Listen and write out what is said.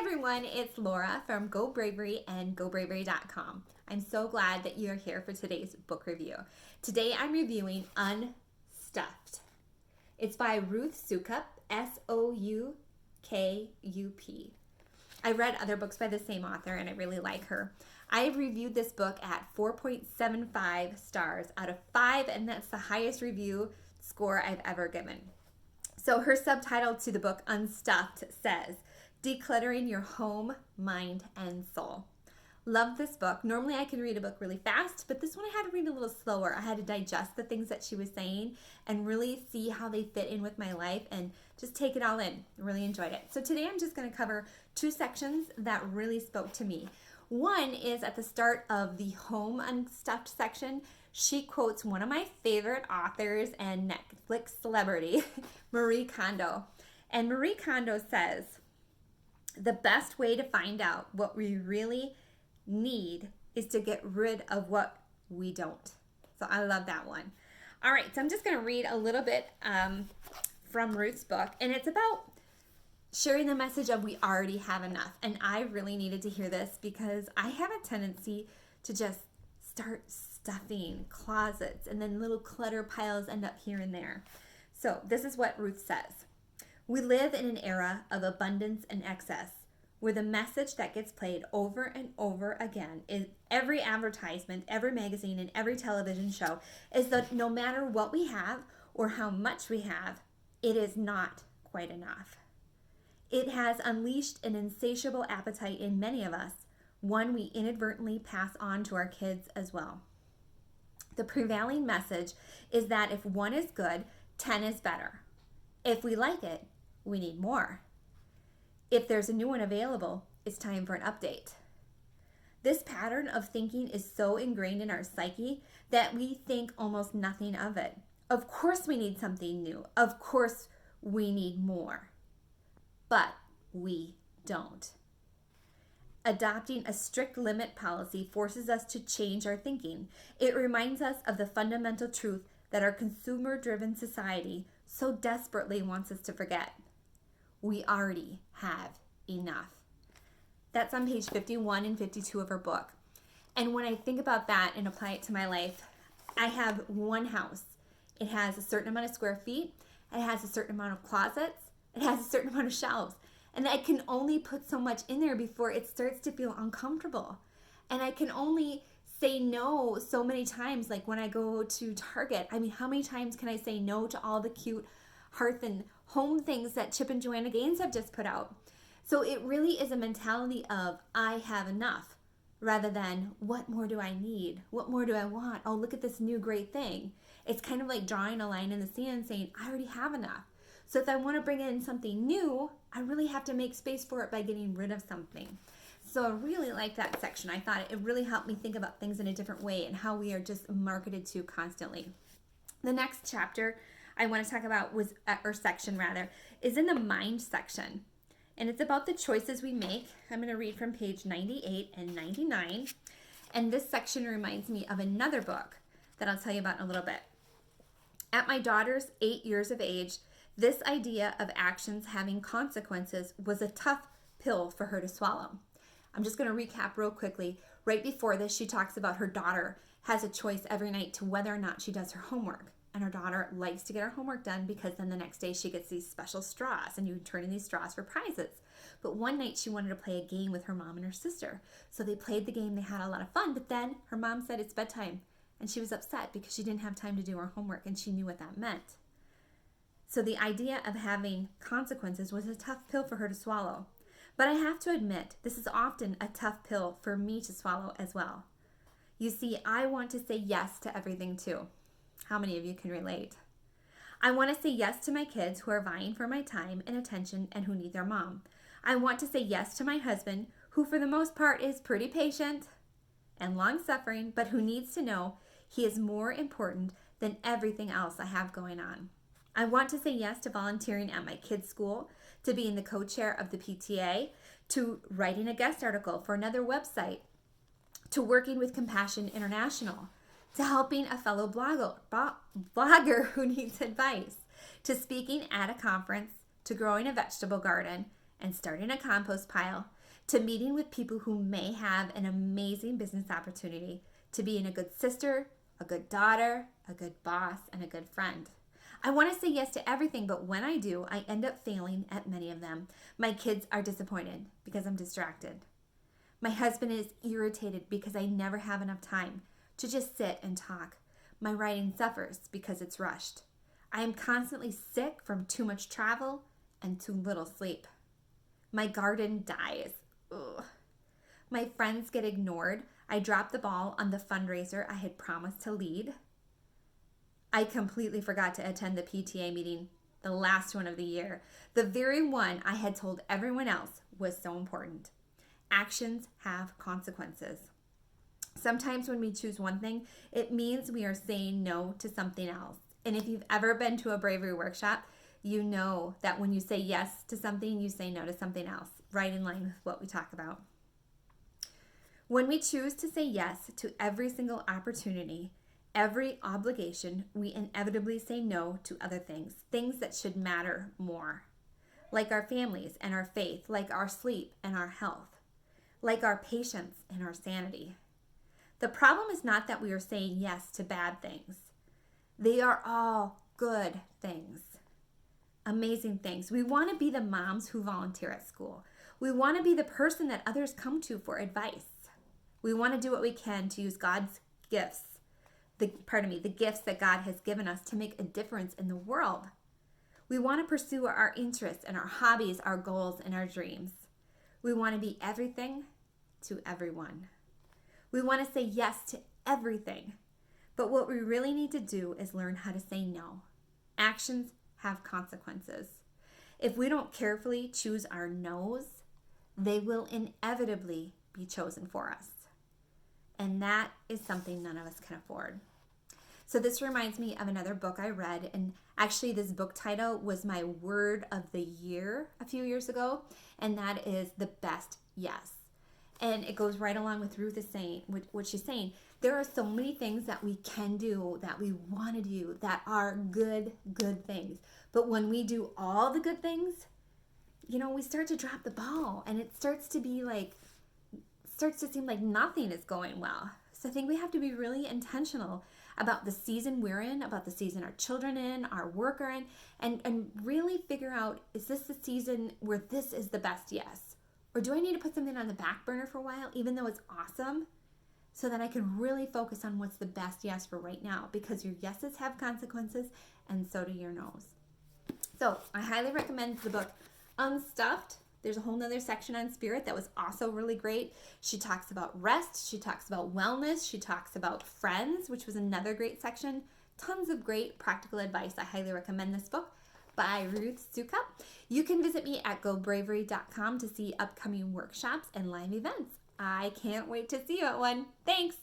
everyone, it's Laura from Go Bravery and GoBravery.com. I'm so glad that you're here for today's book review. Today I'm reviewing Unstuffed. It's by Ruth Soukup, Soukup. I read other books by the same author and I really like her. I reviewed this book at 4.75 stars out of 5, and that's the highest review score I've ever given. So her subtitle to the book, Unstuffed, says, Decluttering Your Home, Mind, and Soul. Love this book. Normally I can read a book really fast, but this one I had to read a little slower. I had to digest the things that she was saying and really see how they fit in with my life and just take it all in. Really enjoyed it. So today I'm just going to cover 2 sections that really spoke to me. One is at the start of the Home Unstuffed section. She quotes one of my favorite authors and Netflix celebrity, Marie Kondo. And Marie Kondo says, the best way to find out what we really need is to get rid of what we don't. So I love that one. All right, so I'm just going to read a little bit from Ruth's book, and it's about sharing the message of we already have enough. And I really needed to hear this because I have a tendency to just start stuffing closets, and then little clutter piles end up here and there. So this is what Ruth says. We live in an era of abundance and excess, where the message that gets played over and over again in every advertisement, every magazine, and every television show is that no matter what we have or how much we have, it is not quite enough. It has unleashed an insatiable appetite in many of us, one we inadvertently pass on to our kids as well. The prevailing message is that if 1 is good, 10 is better. If we like it, we need more. If there's a new one available, it's time for an update. This pattern of thinking is so ingrained in our psyche that we think almost nothing of it. Of course we need something new. Of course we need more. But we don't. Adopting a strict limit policy forces us to change our thinking. It reminds us of the fundamental truth that our consumer-driven society so desperately wants us to forget. We already have enough. That's on page 51 and 52 of her book. And when I think about that and apply it to my life, I have one house. It has a certain amount of square feet. It has a certain amount of closets. It has a certain amount of shelves. And I can only put so much in there before it starts to feel uncomfortable. And I can only say no so many times, like when I go to Target. I mean, how many times can I say no to all the cute hearth and home things that Chip and Joanna Gaines have just put out? So it really is a mentality of I have enough rather than what more do I need? What more do I want? Oh, look at this new great thing. It's kind of like drawing a line in the sand saying I already have enough. So if I want to bring in something new, I really have to make space for it by getting rid of something. So I really like that section. I thought it really helped me think about things in a different way and how we are just marketed to constantly. The next chapter I want to talk about is in the mind section. And it's about the choices we make. I'm going to read from page 98 and 99. And this section reminds me of another book that I'll tell you about in a little bit. At my daughter's 8 years of age, this idea of actions having consequences was a tough pill for her to swallow. I'm just going to recap real quickly. Right before this, she talks about her daughter has a choice every night to whether or not she does her homework. And her daughter likes to get her homework done because then the next day she gets these special straws and you turn in these straws for prizes. But one night she wanted to play a game with her mom and her sister. So they played the game, they had a lot of fun, but then her mom said it's bedtime. And she was upset because she didn't have time to do her homework and she knew what that meant. So the idea of having consequences was a tough pill for her to swallow. But I have to admit, this is often a tough pill for me to swallow as well. You see, I want to say yes to everything too. How many of you can relate? I want to say yes to my kids who are vying for my time and attention and who need their mom. I want to say yes to my husband, who for the most part is pretty patient and long-suffering, but who needs to know he is more important than everything else I have going on. I want to say yes to volunteering at my kids' school, to being the co-chair of the PTA, to writing a guest article for another website, to working with Compassion International, to helping a fellow blogger who needs advice, to speaking at a conference, to growing a vegetable garden, and starting a compost pile, to meeting with people who may have an amazing business opportunity, to being a good sister, a good daughter, a good boss, and a good friend. I want to say yes to everything, but when I do, I end up failing at many of them. My kids are disappointed because I'm distracted. My husband is irritated because I never have enough time to just sit and talk. My writing suffers because it's rushed. I am constantly sick from too much travel and too little sleep. My garden dies. Ugh. My friends get ignored. I drop the ball on the fundraiser I had promised to lead. I completely forgot to attend the PTA meeting, the last one of the year, the very one I had told everyone else was so important. Actions have consequences. Sometimes when we choose one thing, it means we are saying no to something else. And if you've ever been to a bravery workshop, you know that when you say yes to something, you say no to something else, right in line with what we talk about. When we choose to say yes to every single opportunity, every obligation, we inevitably say no to other things, things that should matter more, like our families and our faith, like our sleep and our health, like our patience and our sanity. The problem is not that we are saying yes to bad things. They are all good things, amazing things. We want to be the moms who volunteer at school. We want to be the person that others come to for advice. We want to do what we can to use God's gifts, the gifts that God has given us to make a difference in the world. We want to pursue our interests and our hobbies, our goals, and our dreams. We want to be everything to everyone. We want to say yes to everything. But what we really need to do is learn how to say no. Actions have consequences. If we don't carefully choose our no's, they will inevitably be chosen for us. And that is something none of us can afford. So this reminds me of another book I read, and actually this book title was my word of the year a few years ago, and that is The Best Yes. And it goes right along with Ruth is saying, what she's saying. There are so many things that we can do, that we want to do, that are good things. But when we do all the good things, we start to drop the ball, and it starts to seem like nothing is going well. So I think we have to be really intentional about the season we're in, about the season our children in, our work are in, and really figure out, is this the season where this is the best yes? Or do I need to put something on the back burner for a while, even though it's awesome, so that I can really focus on what's the best yes for right now? Because your yeses have consequences, and so do your no's. So I highly recommend the book Unstuffed. There's a whole nother section on spirit that was also really great. She talks about rest. She talks about wellness. She talks about friends, which was another great section. Tons of great practical advice. I highly recommend this book by Ruth Soukup. You can visit me at gobravery.com to see upcoming workshops and live events. I can't wait to see you at one. Thanks.